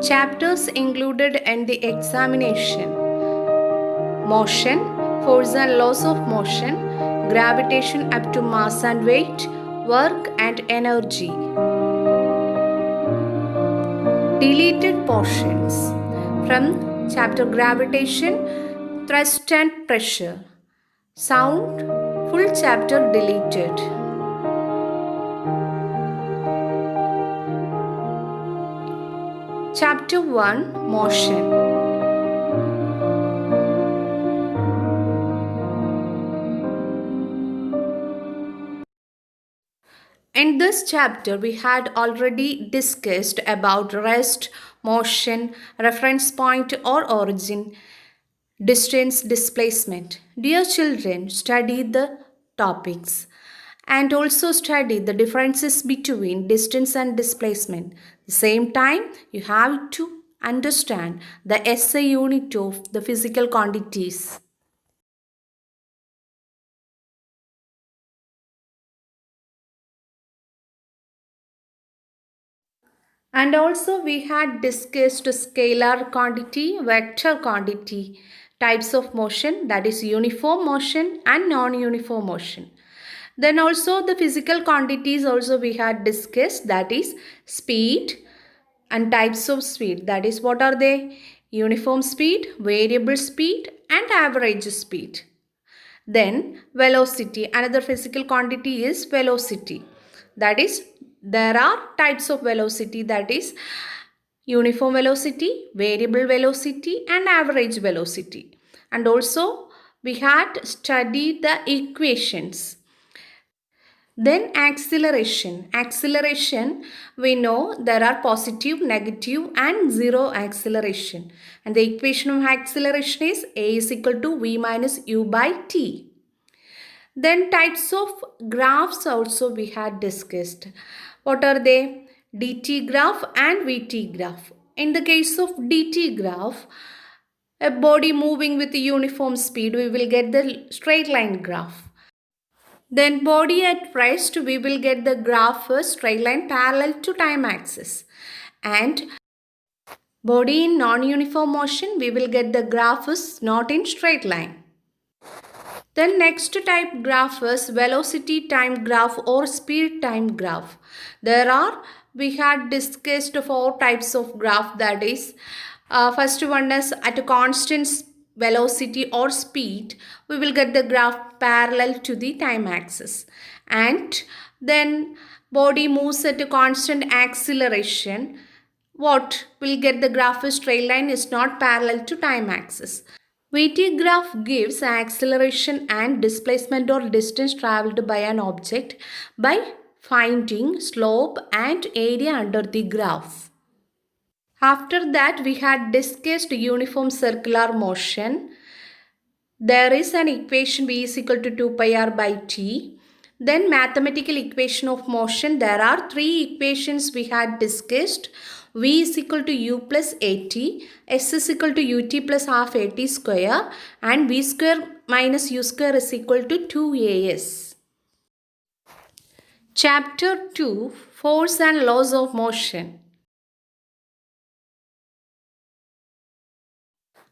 Chapters included in the examination: motion, force and laws of motion, gravitation up to mass and weight, work and energy. Deleted portions from chapter gravitation, thrust and pressure. Sound, full chapter deleted. Chapter 1, motion. In this chapter, we had already discussed about rest, motion, reference point or origin, distance, displacement. Dear children, study the topics and also study the differences between distance and displacement. At the same time, you have to understand the SI unit of the physical quantities. And also we had discussed scalar quantity, vector quantity, types of motion, that is uniform motion and non-uniform motion. Then also the physical quantities also we had discussed, that is speed and types of speed. That is, what are they? Uniform speed, variable speed and average speed. Then velocity, another physical quantity is velocity. That is, there are types of velocity, that is uniform velocity, variable velocity and average velocity. And also we had studied the equations. Then acceleration. Acceleration, we know there are positive, negative and zero acceleration. And the equation of acceleration is A is equal to V minus U by T. Then types of graphs also we had discussed. What are they? DT graph and VT graph. In the case of DT graph, a body moving with uniform speed, we will get the straight line graph. Then body at rest, we will get the graph straight line parallel to time axis. And body in non-uniform motion, we will get the graph is not in straight line. Then next type graph is velocity time graph or speed time graph. We had discussed 4 types of graph, that is, first one is at a constant velocity or speed, we will get the graph parallel to the time axis. And then body moves at a constant acceleration, what will get the graph is straight line, is not parallel to time axis. VT graph gives acceleration and displacement or distance traveled by an object by finding slope and area under the graph. After that, we had discussed uniform circular motion. There is an equation V is equal to 2 pi r by t. Then mathematical equation of motion. There are 3 equations we had discussed. V is equal to U plus AT, S is equal to UT plus half AT square, and V square minus U square is equal to 2AS. Chapter 2, Force and Laws of Motion.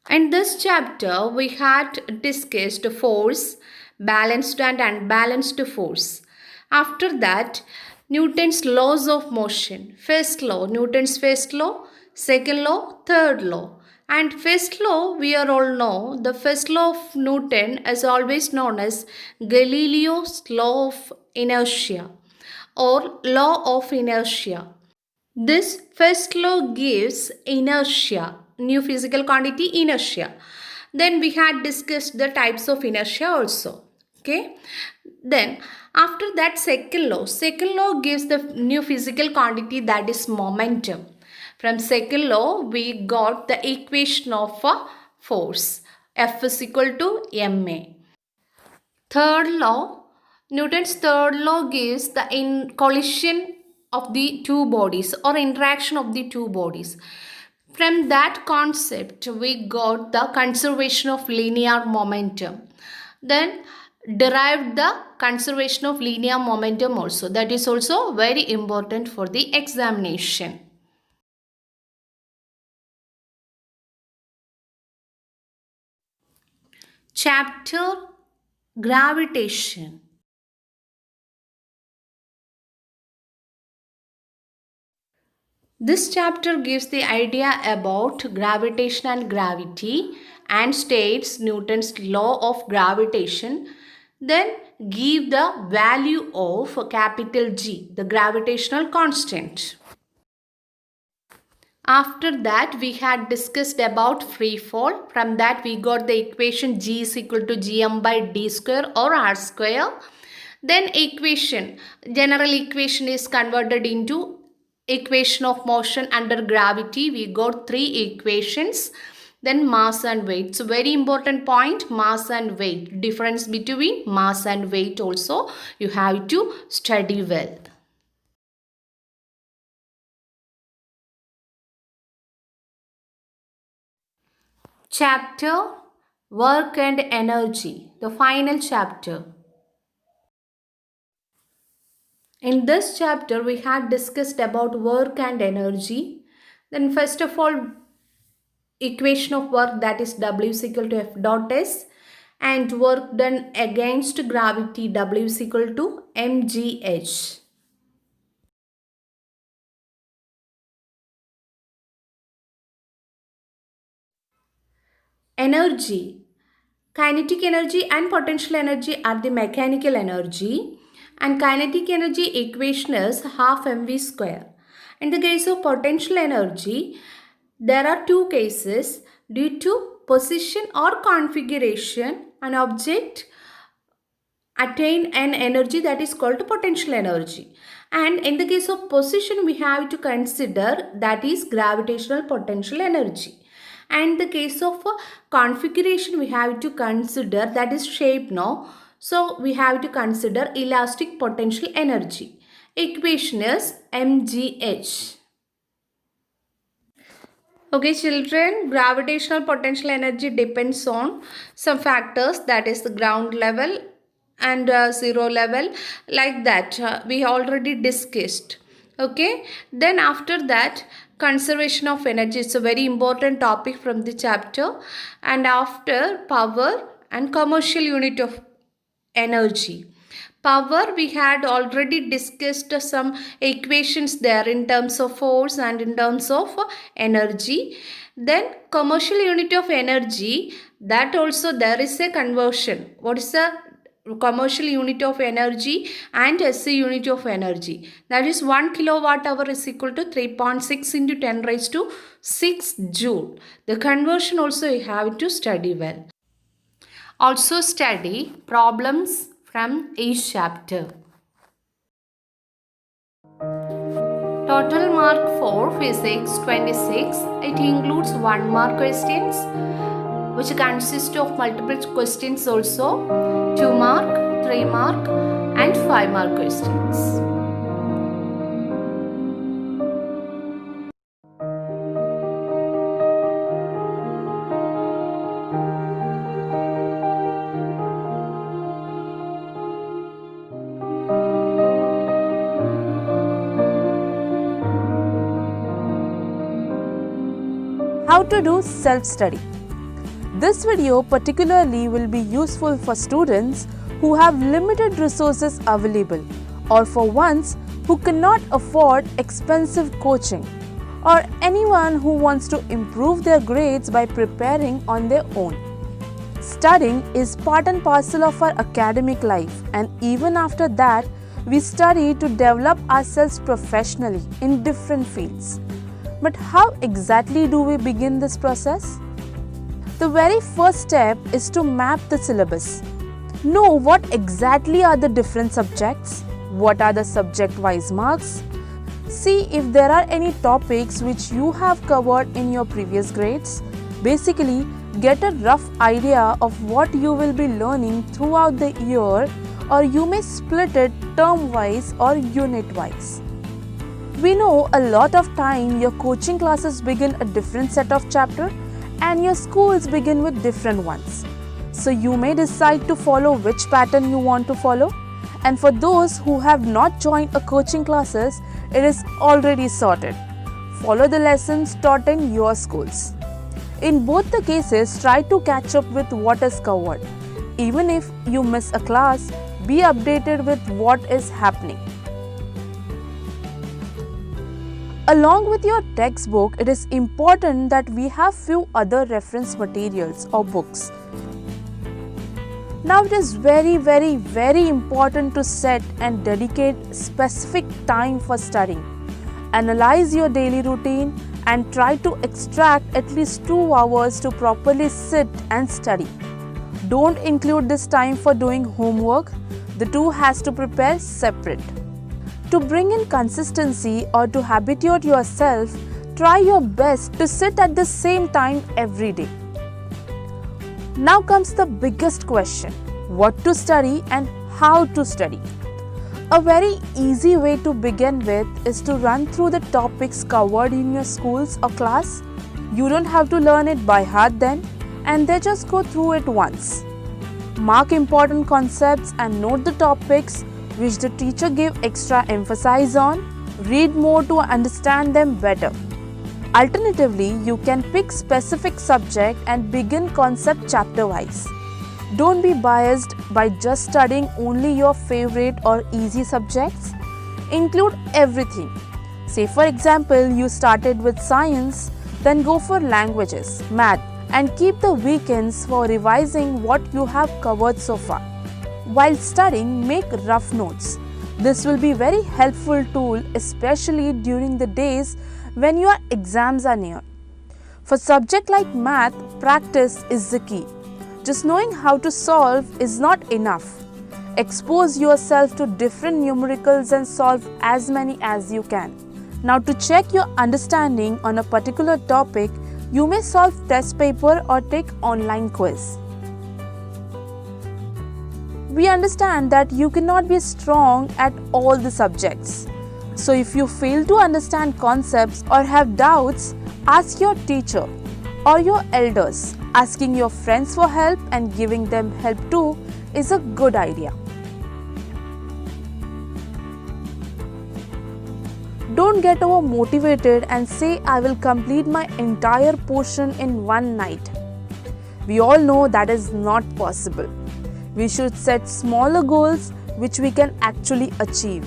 In this chapter, we had discussed force, balanced and unbalanced force. After that, Newton's laws of motion. First law, Newton's first law. Second law, third law. And first law, we are all know, the first law of Newton is always known as Galileo's law of inertia or law of inertia. This first law gives inertia, new physical quantity inertia. Then we had discussed the types of inertia also. Okay. Then after that, second law gives the new physical quantity, that is momentum. From second law, we got the equation of force. F is equal to ma. Third law, Newton's third law gives the collision of the two bodies or interaction of the two bodies. From that concept, we got the conservation of linear momentum. Then derived the conservation of linear momentum also. That is also very important for the examination. Chapter Gravitation. This chapter gives the idea about gravitation and gravity and states Newton's law of gravitation. Then give the value of capital G, the gravitational constant. After that, we had discussed about free fall. From that, we got the equation G is equal to Gm by d square or r square. Then general equation is converted into equation of motion under gravity. We got three equations. Then mass and weight. So very important point, mass and weight. Difference between mass and weight also you have to study well. Chapter Work and Energy, the final chapter. In this chapter, we had discussed about work and energy. Then first of all, equation of work, that is W is equal to F dot S, and work done against gravity, W is equal to mgh. Energy. Kinetic energy and potential energy are the mechanical energy, and kinetic energy equation is half mv square. In the case of potential energy, there are two cases. Due to position or configuration, an object attain an energy that is called potential energy. And in the case of position, we have to consider that is gravitational potential energy. And the case of configuration, we have to consider that is shape now. So we have to consider elastic potential energy. Equation is mgh. Okay children, gravitational potential energy depends on some factors, that is the ground level and zero level, like that we already discussed. Okay, then after that, conservation of energy is a very important topic from the chapter. And after, power and commercial unit of energy. Power, we had already discussed some equations there in terms of force and in terms of energy. Then commercial unit of energy, that also there is a conversion. What is the commercial unit of energy and SI unit of energy? That is 1 kilowatt hour is equal to 3.6 into 10 raised to 6 joule. The conversion also you have to study well. Also study problems from each chapter. Total mark for physics 26. It includes 1 mark questions, which consist of multiple questions also, 2 mark, 3 mark and 5 mark questions. How to do self-study. This video particularly will be useful for students who have limited resources available, or for ones who cannot afford expensive coaching, or anyone who wants to improve their grades by preparing on their own. Studying is part and parcel of our academic life, and even after that, we study to develop ourselves professionally in different fields. But how exactly do we begin this process? The very first step is to map the syllabus. Know what exactly are the different subjects, what are the subject-wise marks. See if there are any topics which you have covered in your previous grades. Basically, get a rough idea of what you will be learning throughout the year, or you may split it term-wise or unit-wise. We know a lot of time your coaching classes begin a different set of chapter and your schools begin with different ones. So you may decide to follow which pattern you want to follow. And for those who have not joined a coaching classes, it is already sorted. Follow the lessons taught in your schools. In both the cases, try to catch up with what is covered. Even if you miss a class, be updated with what is happening. Along with your textbook, it is important that we have few other reference materials or books. Now it is very important to set and dedicate specific time for studying. Analyze your daily routine and try to extract at least 2 hours to properly sit and study. Don't include this time for doing homework. The two has to prepare separate. To bring in consistency or to habituate yourself, try your best to sit at the same time every day. Now comes the biggest question: what to study and how to study. A very easy way to begin with is to run through the topics covered in your schools or class. You don't have to learn it by heart then, and then just go through it once. Mark important concepts and note the topics which the teacher gave extra emphasis on. Read more to understand them better. Alternatively, you can pick specific subject and begin concept chapter-wise. Don't be biased by just studying only your favorite or easy subjects. Include everything. Say for example, you started with science, then go for languages, math, and keep the weekends for revising what you have covered so far. While studying, make rough notes. This will be very helpful tool, especially during the days when your exams are near. For subject like math, practice is the key. Just knowing how to solve is not enough. Expose yourself to different numericals and solve as many as you can. Now to check your understanding on a particular topic, you may solve test paper or take online quiz. We understand that you cannot be strong at all the subjects. So if you fail to understand concepts or have doubts, ask your teacher or your elders. Asking your friends for help and giving them help too is a good idea. Don't get over motivated and say I will complete my entire portion in one night. We all know that is not possible. We should set smaller goals which we can actually achieve.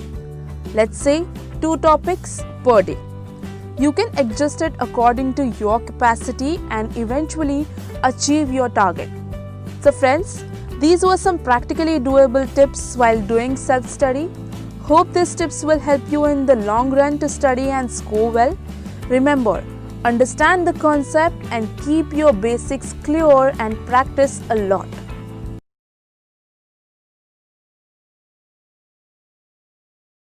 Let's say 2 topics per day. You can adjust it according to your capacity and eventually achieve your target. So friends, these were some practically doable tips while doing self-study. Hope these tips will help you in the long run to study and score well. Remember, understand the concept and keep your basics clear and practice a lot.